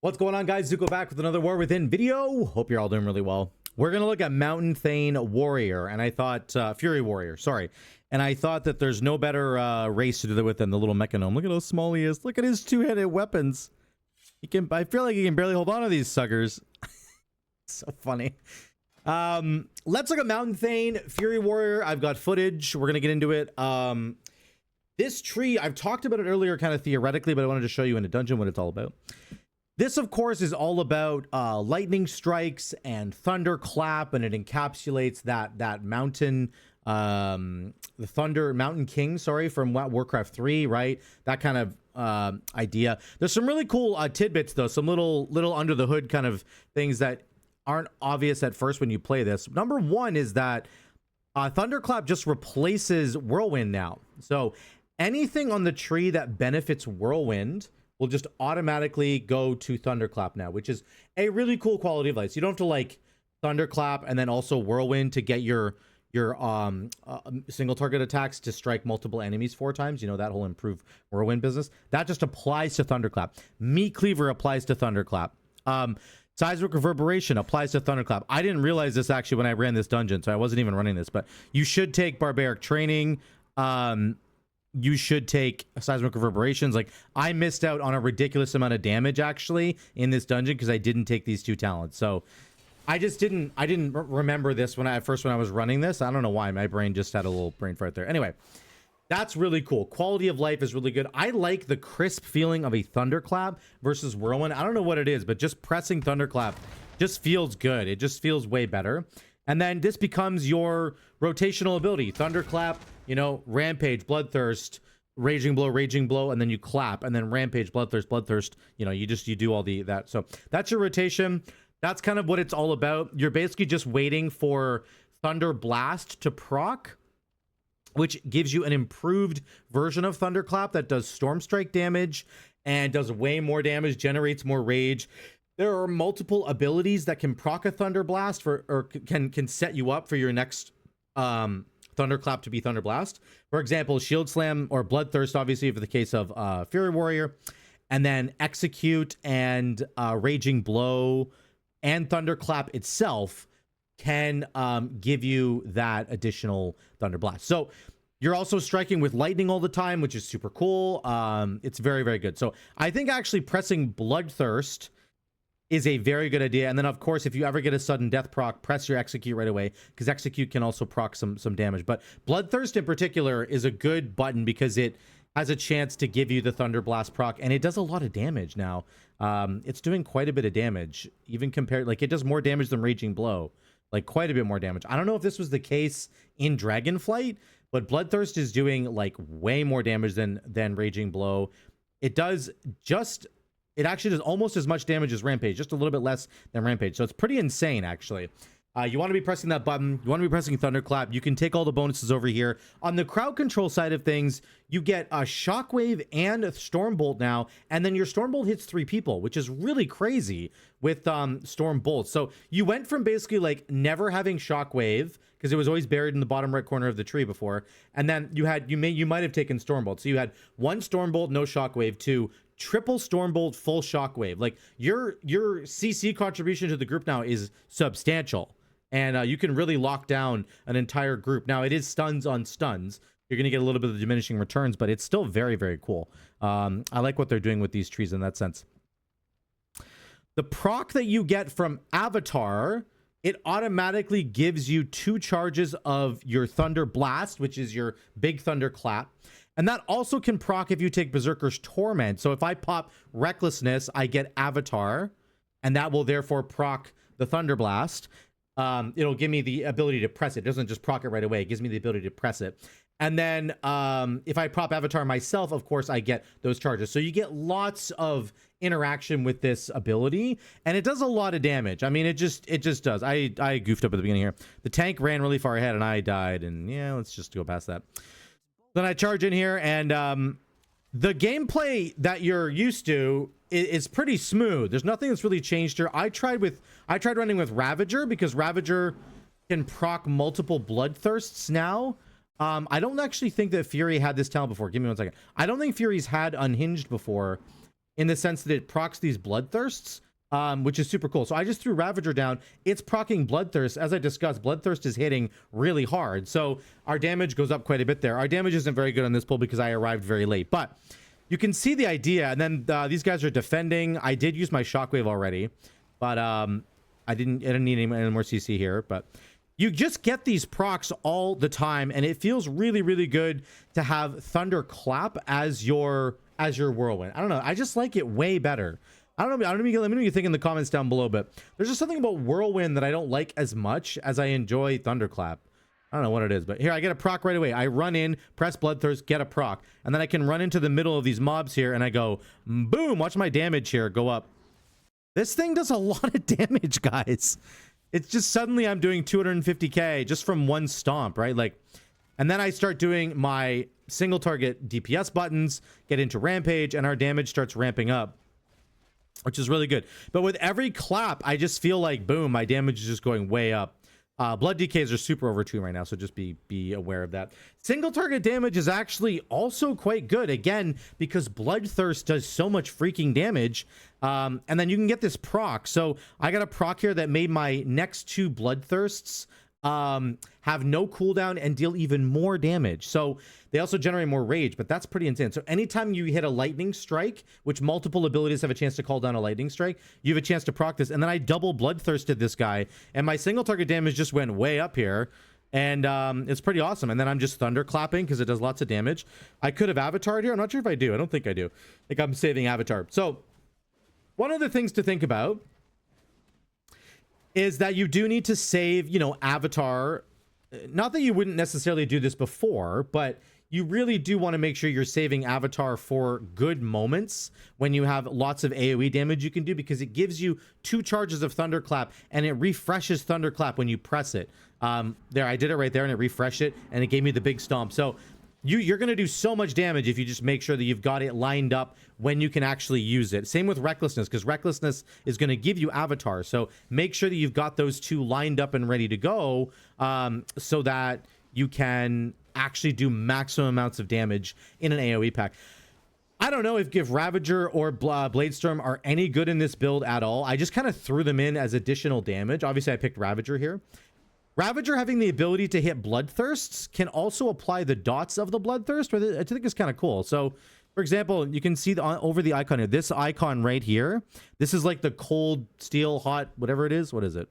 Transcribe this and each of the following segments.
What's going on, guys? Zuko back with another War Within video. Hope you're all doing really well. We're gonna look at Mountain Thane Warrior, and I thought Fury Warrior, sorry. And I thought that there's no better race to do that with than the little mechanome. Look at how small he is. Look at his two-headed weapons. He can. I feel like he can barely hold on to these suckers. So funny. Let's look at Mountain Thane Fury Warrior. I've got footage. We're gonna get into it. This tree, I've talked about it earlier, kind of theoretically, but I wanted to show you in a dungeon what it's all about. This, of course, is all about lightning strikes and thunderclap, and it encapsulates that mountain, the Thunder Mountain King, sorry, from Warcraft 3, right? That kind of idea. There's some really cool tidbits, though, some little under the hood kind of things that aren't obvious at first when you play this. Number one is that thunderclap just replaces whirlwind now. So anything on the tree that benefits whirlwind will just automatically go to thunderclap now, which is a really cool quality of life. So you don't have to like thunderclap and then also whirlwind to get your single target attacks to strike multiple enemies 4 times. You know, that whole improved whirlwind business that just applies to thunderclap. Meat cleaver applies to thunderclap. Seismic reverberation applies to thunderclap. I didn't realize this actually when I ran this dungeon, so I wasn't even running this, but you should take barbaric training. You should take seismic reverberations. Like, I missed out on a ridiculous amount of damage actually in this dungeon because I didn't take these 2 talents. So I didn't remember this when I was running this. I don't know why. My brain just had a little brain fart there. Anyway, that's really cool. Quality of life is really good. I like the crisp feeling of a thunderclap versus whirlwind. I don't know what it is, but just pressing thunderclap just feels good. It just feels way better. And then this becomes your rotational ability. Thunderclap, you know, rampage, bloodthirst, raging blow, and then you clap, and then rampage, bloodthirst, you know, you do all that. So that's your rotation. That's kind of what it's all about. You're basically just waiting for Thunder Blast to proc, which gives you an improved version of Thunderclap that does Storm Strike damage and does way more damage, generates more rage. There are multiple abilities that can proc a Thunder Blast or can set you up for your next Thunderclap to be Thunder Blast. For example, Shield Slam or Bloodthirst, obviously, for the case of Fury Warrior, and then Execute and Raging Blow and Thunderclap itself can give you that additional Thunder Blast. So you're also striking with lightning all the time, which is super cool. It's very, very good. So I think actually pressing Bloodthirst is a very good idea. And then, of course, if you ever get a sudden death proc, press your Execute right away, because Execute can also proc some damage. But Bloodthirst in particular is a good button because it has a chance to give you the Thunder Blast proc, and it does a lot of damage now. It's doing quite a bit of damage, even compared, like, it does more damage than Raging Blow, like quite a bit more damage. I don't know if this was the case in Dragonflight, but Bloodthirst is doing like way more damage than Raging Blow. It actually does almost as much damage as Rampage, just a little bit less than Rampage. So it's pretty insane, actually. You want to be pressing that button. You want to be pressing Thunderclap. You can take all the bonuses over here. On the crowd control side of things, you get a Shockwave and a Stormbolt now, and then your Stormbolt hits 3 people, which is really crazy with Stormbolt. So you went from basically like never having Shockwave, because it was always buried in the bottom right corner of the tree before, and then you might have taken Stormbolt. So you had 1 Stormbolt, no Shockwave, 2 triple Stormbolt, full Shockwave. Like your CC contribution to the group now is substantial, and you can really lock down an entire group. Now it is stuns on stuns. You're gonna get a little bit of diminishing returns, but it's still very, very cool. I like what they're doing with these trees in that sense. The proc that you get from Avatar, it automatically gives you 2 charges of your Thunder Blast, which is your big Thunder Clap. And that also can proc if you take Berserker's Torment. So if I pop Recklessness, I get Avatar, and that will therefore proc the Thunder Blast. It'll give me the ability to press it. It doesn't just proc it right away. It gives me the ability to press it. And then if I pop Avatar myself, of course, I get those charges. So you get lots of interaction with this ability, and it does a lot of damage. I mean, it just does. I goofed up at the beginning here. The tank ran really far ahead, and I died. And yeah, let's just go past that. Then I charge in here, and the gameplay that you're used to is pretty smooth. There's nothing that's really changed here. I tried running with Ravager, because Ravager can proc multiple Bloodthirsts now. I don't actually think that Fury had this talent before. Give me 1 second. I don't think Fury's had Unhinged before. in the sense that it procs these bloodthirsts, which is super cool. So I just threw Ravager down. It's proccing Bloodthirst. As I discussed, Bloodthirst is hitting really hard. So our damage goes up quite a bit there. Our damage isn't very good on this pull because I arrived very late. But you can see the idea. And then these guys are defending. I did use my Shockwave already. But I didn't need any more CC here. But you just get these procs all the time. And it feels really, really good to have Thunderclap as your Whirlwind. I don't know. I just like it way better. I don't know. Let me know what you think in the comments down below, but there's just something about Whirlwind that I don't like as much as I enjoy Thunderclap. I don't know what it is, but here I get a proc right away. I run in, press Bloodthirst, get a proc, and then I can run into the middle of these mobs here and I go, boom, watch my damage here go up. This thing does a lot of damage, guys. It's just suddenly I'm doing 250k just from one stomp, right? Like, and then I start doing my single target DPS buttons, get into Rampage, and our damage starts ramping up, which is really good. But with every clap, I just feel like, boom, my damage is just going way up. Blood DKs are super overtuned right now, so just be aware of that. Single target damage is actually also quite good, again, because Bloodthirst does so much freaking damage. And then you can get this proc. So I got a proc here that made my next two Bloodthirsts have no cooldown and deal even more damage. So they also generate more rage, but that's pretty intense. So anytime you hit a lightning strike, which multiple abilities have a chance to call down a lightning strike, you have a chance to proc this. And then I double bloodthirsted this guy, and my single target damage just went way up here. And it's pretty awesome. And then I'm just thunderclapping because it does lots of damage. I could have avatared here. I'm not sure if I do. I don't think I do. I think I'm saving avatar. So one of the things to think about is that you do need to save, you know, avatar. Not that you wouldn't necessarily do this before, but you really do want to make sure you're saving avatar for good moments when you have lots of AoE damage you can do, because it gives you 2 charges of Thunderclap and it refreshes Thunderclap when you press it. There, I did it right there and it refreshed it and it gave me the big stomp. So you're going to do so much damage if you just make sure that you've got it lined up when you can actually use it. Same with Recklessness, because Recklessness is going to give you Avatar. So make sure that you've got those 2 lined up and ready to go, so that you can actually do maximum amounts of damage in an AoE pack. I don't know if Ravager or Bladestorm are any good in this build at all. I just kind of threw them in as additional damage. Obviously, I picked Ravager here. Ravager having the ability to hit Bloodthirsts can also apply the dots of the Bloodthirst, which I think is kind of cool. So, for example, you can see over the icon here, this icon right here, this is like the cold, steel, hot, whatever it is. What is it?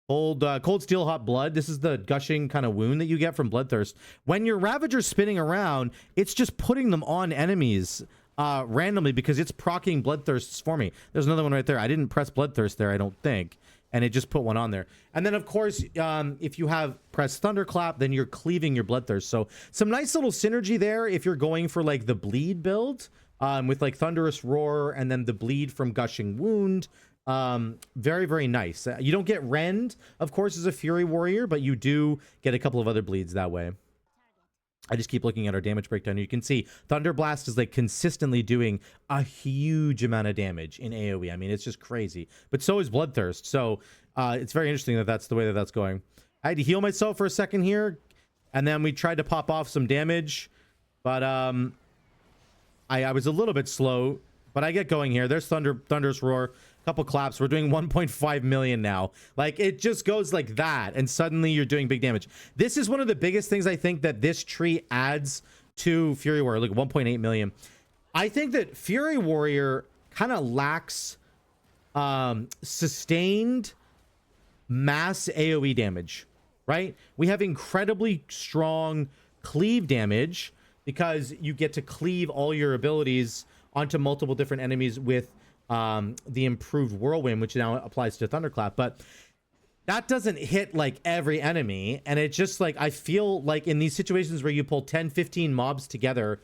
Cold, steel, hot blood. This is the gushing kind of wound that you get from Bloodthirst. When your Ravager's spinning around, it's just putting them on enemies randomly because it's proccing Bloodthirsts for me. There's another one right there. I didn't press Bloodthirst there, I don't think. And it just put one on there. And then, of course, if you have press Thunderclap, then you're cleaving your Bloodthirst. So some nice little synergy there if you're going for like the bleed build with like Thunderous Roar and then the bleed from Gushing Wound. Very, very nice. You don't get Rend, of course, as a Fury Warrior, but you do get a couple of other bleeds that way. I just keep looking at our damage breakdown. You can see Thunder Blast is like consistently doing a huge amount of damage in AoE. I mean, it's just crazy. But so is Bloodthirst. So it's very interesting that that's the way that that's going. I had to heal myself for a second here, and then we tried to pop off some damage, but I was a little bit slow. But I get going here. There's Thunderous Roar. Couple claps. We're doing 1.5 million now. Like, it just goes like that, and suddenly you're doing big damage. This is one of the biggest things I think that this tree adds to Fury Warrior, like 1.8 million. I think that Fury Warrior kind of lacks sustained mass AoE damage, right? We have incredibly strong cleave damage because you get to cleave all your abilities onto multiple different enemies with the improved Whirlwind, which now applies to Thunderclap. But that doesn't hit like every enemy, and it's just like, I feel like in these situations where you pull 10-15 mobs together,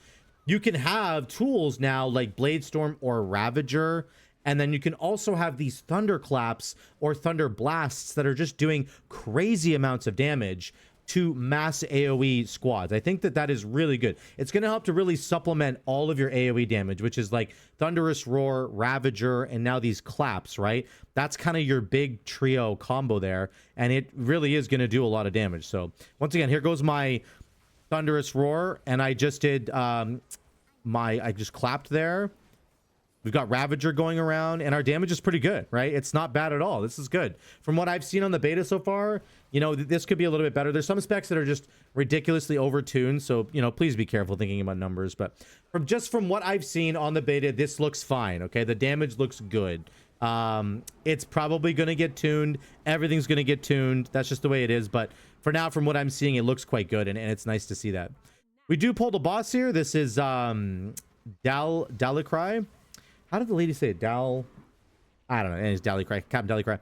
you can have tools now like Bladestorm or Ravager, and then you can also have these Thunderclaps or Thunder Blasts that are just doing crazy amounts of damage to mass AoE squads. I think that that is really good. It's going to help to really supplement all of your AoE damage, which is like Thunderous Roar, Ravager, and now these claps, right? That's kind of your big trio combo there, and it really is going to do a lot of damage. So once again, here goes my Thunderous Roar, and I just did I just clapped there. We've got Ravager going around, and our damage is pretty good, right? It's not bad at all. This is good. From what I've seen on the beta so far, you know, this could be a little bit better. There's some specs that are just ridiculously overtuned, so, you know, please be careful thinking about numbers. But from what I've seen on the beta, this looks fine, okay? The damage looks good. It's probably going to get tuned. Everything's going to get tuned. That's just the way it is. But for now, from what I'm seeing, it looks quite good, and it's nice to see that. We do pull the boss here. This is Dalicry. How did the lady say it? I don't know. It's Dalicry. Captain Dalicry.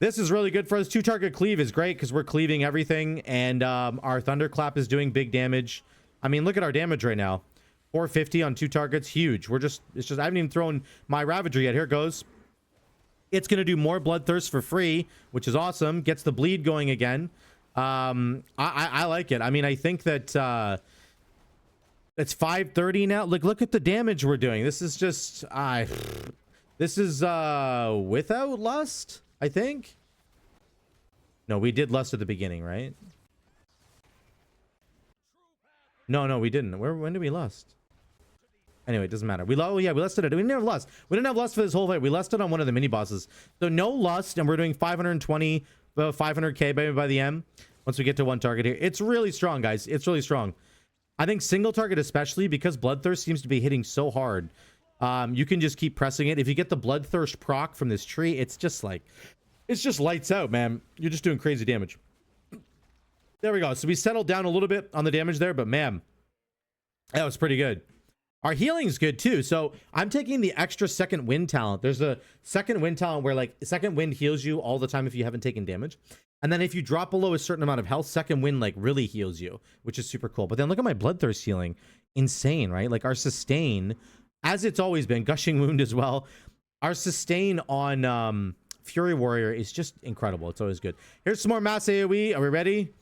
This is really good for us. 2-target cleave is great because we're cleaving everything, and our Thunderclap is doing big damage. I mean, look at our damage right now. 450 on 2 targets. Huge. It's just, I haven't even thrown my Ravager yet. Here it goes. It's going to do more Bloodthirst for free, which is awesome. Gets the bleed going again. I like it. I mean, I think that it's 530 now. Look at the damage we're doing. This is just this is without lust, I think. No, we did lust at the beginning, right? No, we didn't. When did we lust? Anyway, it doesn't matter. We lusted it. We never lust. We didn't have lust for this whole fight. We lusted on one of the mini bosses. So no lust, and we're doing 520, 500k by the end. Once we get to 1 target here, it's really strong, guys. It's really strong. I think single target, especially because Bloodthirst seems to be hitting so hard. You can just keep pressing it. If you get the Bloodthirst proc from this tree, it's just lights out, man. You're just doing crazy damage. There we go. So we settled down a little bit on the damage there, but man, that was pretty good. Our healing's good too. So I'm taking the extra second wind talent. There's a second wind talent where like second wind heals you all the time if you haven't taken damage. And then if you drop below a certain amount of health, second wind like really heals you, which is super cool. But then look at my Bloodthirst healing. Insane, right? Like our sustain, as it's always been, gushing wound as well. Our sustain on Fury Warrior is just incredible. It's always good. Here's some more mass AoE. Are we ready?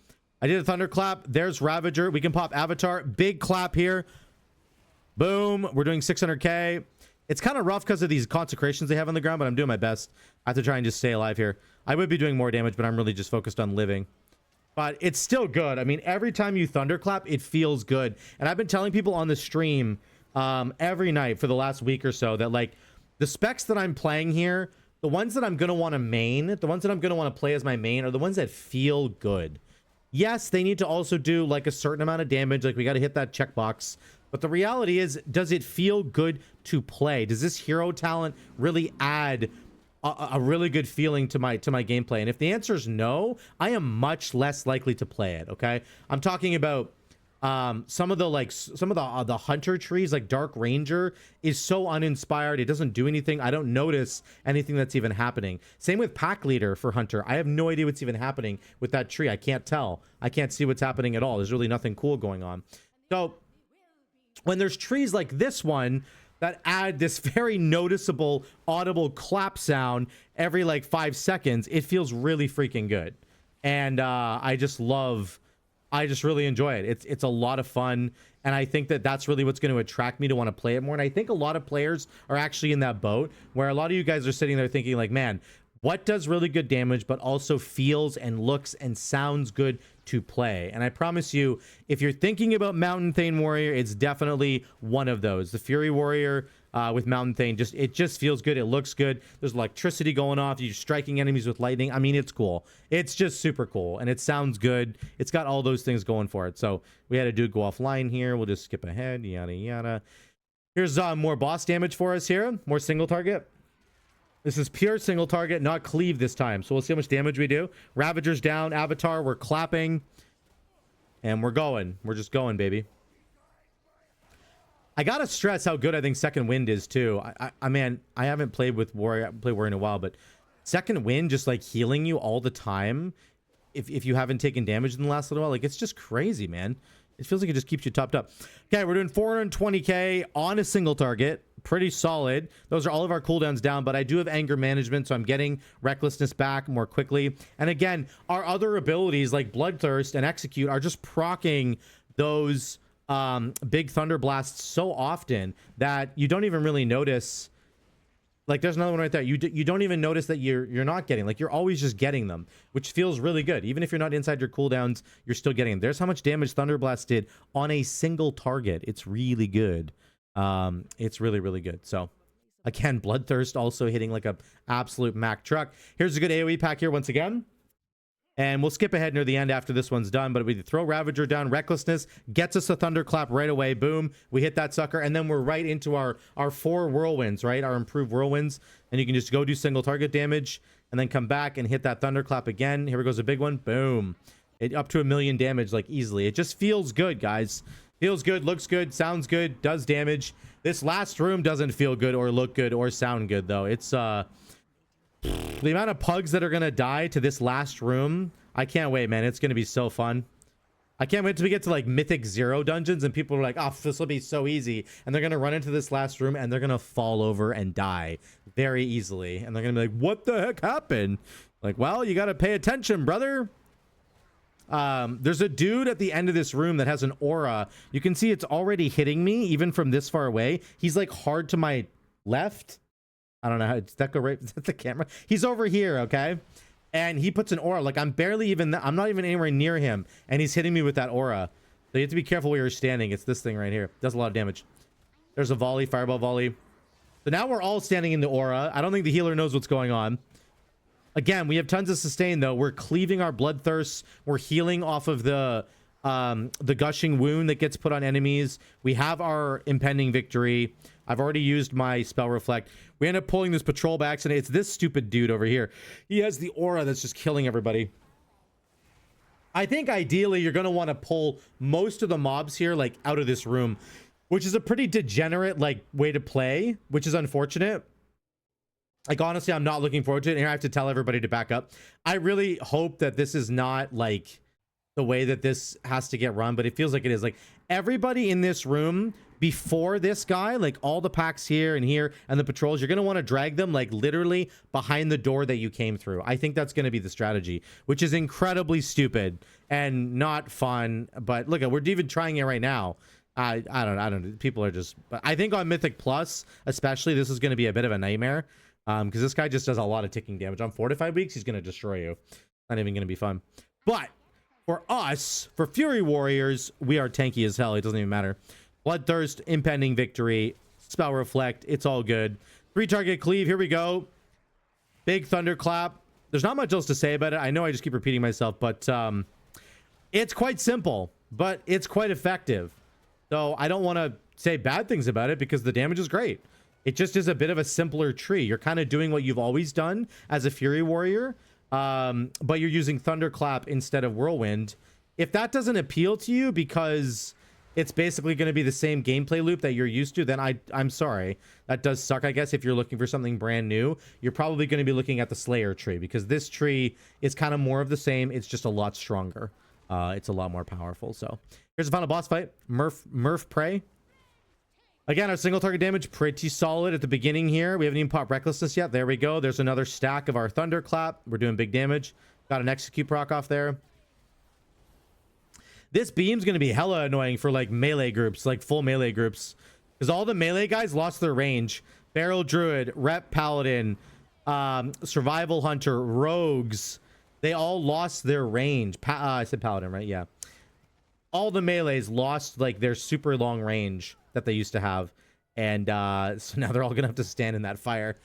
I did a thunderclap. There's Ravager. We can pop Avatar. Big clap here. Boom. We're doing 600k. It's kind of rough because of these consecrations they have on the ground, but I'm doing my best. I have to try and just stay alive here. I would be doing more damage, but I'm really just focused on living. But it's still good. I mean, every time you thunderclap, it feels good. And I've been telling people on the stream every night for the last week or so that like the specs that I'm playing here, the ones that I'm going to want to main, the ones that I'm going to want to play as my main are the ones that feel good. Yes, they need to also do like a certain amount of damage. Like we got to hit that checkbox. But the reality is, does it feel good to play? Does this hero talent really add a really good feeling to my gameplay? And if the answer is no, I am much less likely to play it. Okay, I'm talking about some of the hunter trees, like Dark Ranger is so uninspired. It doesn't do anything. I don't notice anything that's even happening. Same with Pack Leader for Hunter. I have no idea what's even happening with that tree. I can't tell. I can't see what's happening at all. There's really nothing cool going on. So when there's trees like this one that add this very noticeable audible clap sound every like 5 seconds, it feels really freaking good. And I just really enjoy it. It's a lot of fun, and I think that that's really what's going to attract me to want to play it more. And I think a lot of players are actually in that boat where a lot of you guys are sitting there thinking like, man, what does really good damage but also feels and looks and sounds good to play? And I promise you, if you're thinking about Mountain Thane Warrior, it's definitely one of those. The Fury Warrior with Mountain Thane, it just feels good. It looks good. There's electricity going off. You're striking enemies with lightning. I mean, it's cool. It's just super cool, and it sounds good. It's got all those things going for it. So we had a dude go offline here. We'll just skip ahead. Yada yada. Here's more boss damage for us here. More single target. This is pure single target, not cleave this time. So we'll see how much damage we do. Ravager's down. Avatar, we're clapping. And we're going. We're just going, baby. I gotta stress how good I think Second Wind is, too. I mean, I haven't played with Warrior. I haven't played Warrior in a while, but Second Wind just, like, healing you all the time if you haven't taken damage in the last little while. Like, it's just crazy, man. It feels like it just keeps you topped up. Okay, we're doing 420k on a single target. Pretty solid. Those are all of our cooldowns down, but I do have anger management, so I'm getting recklessness back more quickly. And again, our other abilities like Bloodthirst and Execute are just proccing those big thunder blasts so often that you don't even really notice. Like there's another one right there. You don't even notice that you're not getting, like you're always just getting them, which feels really good. Even if you're not inside your cooldowns, you're still getting them. There's how much damage Thunder Blast did on a single target. It's really good. It's really, really good. So Again, Bloodthirst also hitting like a absolute Mac truck. Here's a good AoE pack here once again. And we'll skip ahead near the end after this one's done. But we throw Ravager down. Recklessness gets us a Thunderclap right away. Boom. We hit that sucker. And then we're right into our 4 Whirlwinds, right? Our improved Whirlwinds. And you can just go do single target damage. And then come back and hit that Thunderclap again. Here goes a big one. Boom. Up to 1,000,000 damage like easily. It just feels good, guys. Feels good, looks good, sounds good, does damage. This last room doesn't feel good or look good or sound good, though. It's the amount of pugs that are gonna die to this last room. I can't wait, man. It's gonna be so fun. I can't wait till we get to like Mythic 0 dungeons and people are like, oh, this will be so easy. And they're gonna run into this last room and they're gonna fall over and die very easily. And they're gonna be like, what the heck happened? Like, well, you gotta pay attention, brother. There's a dude at the end of this room that has an aura. You can see it's already hitting me even from this far away. He's like hard to my left. I don't know how it's that go right. Is that the camera? He's over here, okay? And he puts an aura. Like I'm I'm not even anywhere near him. And he's hitting me with that aura. So you have to be careful where you're standing. It's this thing right here. Does a lot of damage. There's a volley, fireball volley. So now we're all standing in the aura. I don't think the healer knows what's going on. Again, we have tons of sustain though. We're cleaving our bloodthirsts. We're healing off of the gushing wound that gets put on enemies. We have our impending victory. I've already used my spell reflect. We end up pulling this patrol by accident. It's this stupid dude over here. He has the aura that's just killing everybody. I think ideally you're going to want to pull most of the mobs here like out of this room, which is a pretty degenerate like way to play, which is unfortunate. Like, honestly, I'm not looking forward to it. And I have to tell everybody to back up. I really hope that this is not like the way that this has to get run, but it feels like it is. Like everybody in this room before this guy, like all the packs here and here and the patrols, you're going to want to drag them like literally behind the door that you came through. I think that's going to be the strategy, which is incredibly stupid and not fun. But look, we're even trying it right now. I don't know. People are just, but I think on Mythic Plus, especially, this is going to be a bit of a nightmare. Because this guy just does a lot of ticking damage. On 4 to 5 weeks, he's going to destroy you. Not even going to be fun. But for us, for Fury Warriors, we are tanky as hell. It doesn't even matter. Bloodthirst, impending victory, spell reflect. It's all good. 3 target cleave. Here we go. Big thunderclap. There's not much else to say about it. I know I just keep repeating myself, but it's quite simple, but it's quite effective. So I don't want to say bad things about it because the damage is great. It just is a bit of a simpler tree. You're kind of doing what you've always done as a Fury Warrior, but you're using Thunderclap instead of Whirlwind. If that doesn't appeal to you because it's basically going to be the same gameplay loop that you're used to, then I'm sorry. That does suck, I guess. If you're looking for something brand new, you're probably going to be looking at the Slayer tree because this tree is kind of more of the same. It's just a lot stronger. It's a lot more powerful. So here's the final boss fight. Murrpray. Again, our single target damage, pretty solid at the beginning here. We haven't even popped Recklessness yet. There we go. There's another stack of our Thunderclap. We're doing big damage. Got an Execute proc off there. This beam's going to be hella annoying for like melee groups, like full melee groups. Because all the melee guys lost their range. Barrel Druid, Rep Paladin, Survival Hunter, Rogues. They all lost their range. I said Paladin, right? Yeah. All the melees lost like their super long range that they used to have, and so now they're all gonna have to stand in that fire.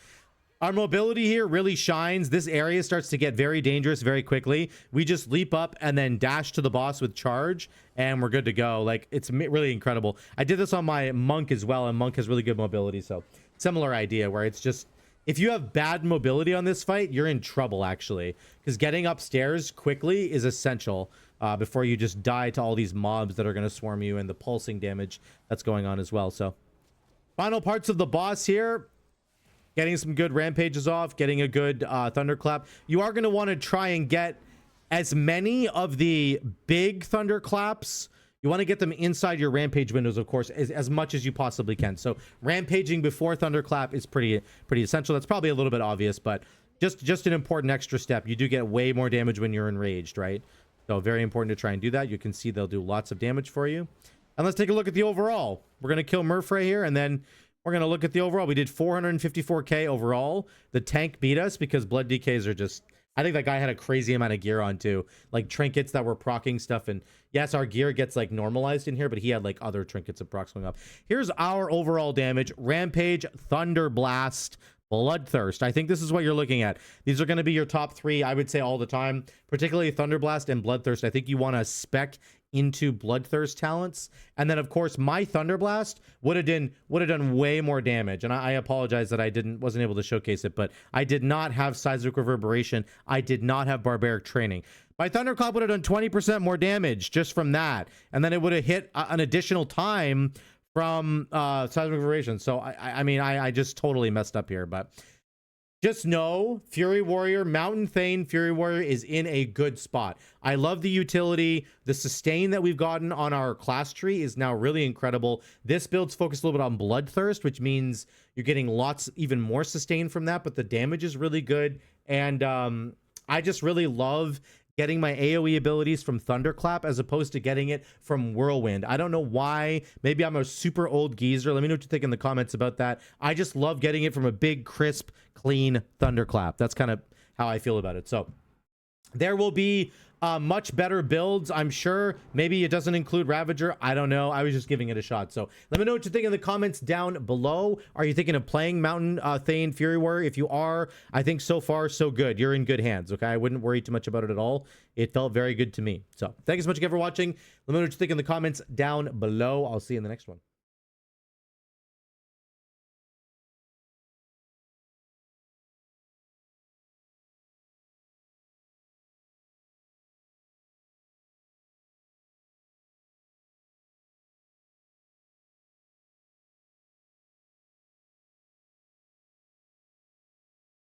Our mobility here really shines. This area starts to get very dangerous very quickly. We just leap up and then dash to the boss with charge and we're good to go. Like, it's really incredible. I did this on my monk as well, and monk has really good mobility, so similar idea where it's just, if you have bad mobility on this fight, you're in trouble actually, because getting upstairs quickly is essential before you just die to all these mobs that are going to swarm you and the pulsing damage that's going on as well. So final parts of the boss here, getting some good rampages off, getting a good thunderclap. You are going to want to try and get as many of the big thunderclaps. You want to get them inside your rampage windows, of course, as much as you possibly can. So rampaging before thunderclap is pretty essential. That's probably a little bit obvious, but just an important extra step. You do get way more damage when you're enraged, right? So very important to try and do that. You can see they'll do lots of damage for you. And let's take a look at the overall. We're going to kill Murrpray here, and then we're going to look at the overall. We did 454k overall. The tank beat us because blood DKs are just I think that guy had a crazy amount of gear on too, like trinkets that were proccing stuff. And yes, our gear gets like normalized in here, but he had like other trinkets and procs going up. Here's our overall damage: Rampage, Thunder Blast, Bloodthirst. I think this is what you're looking at. These are going to be your top three, I would say, all the time, particularly Thunder Blast and Bloodthirst. I think you want to spec into Bloodthirst talents. And then of course my Thunder Blast would have done way more damage. And I apologize that I wasn't able to showcase it, but I did not have Seismic Reverberation. I did not have Barbaric Training. My Thunderclap would have done 20% more damage just from that. And then it would have hit an additional time from Seismic Reverberation. So I mean, I just totally messed up here, but just know Fury Warrior, Mountain Thane Fury Warrior is in a good spot. I love the utility. The sustain that we've gotten on our class tree is now really incredible. This build's focused a little bit on Bloodthirst, which means you're getting even more sustain from that, but the damage is really good. And I just really love getting my AoE abilities from Thunderclap as opposed to getting it from Whirlwind. I don't know why. Maybe I'm a super old geezer. Let me know what you think in the comments about that. I just love getting it from a big, crisp, clean Thunderclap. That's kind of how I feel about it. So there will be much better builds, I'm sure. Maybe it doesn't include Ravager. I don't know. I was just giving it a shot. So let me know what you think in the comments down below. Are you thinking of playing Mountain Thane Fury Warrior? If you are, I think so far so good. You're in good hands. Okay, I wouldn't worry too much about it at all. It felt very good to me. So thank you so much again for watching. Let me know what you think in the comments down below. I'll see you in the next one.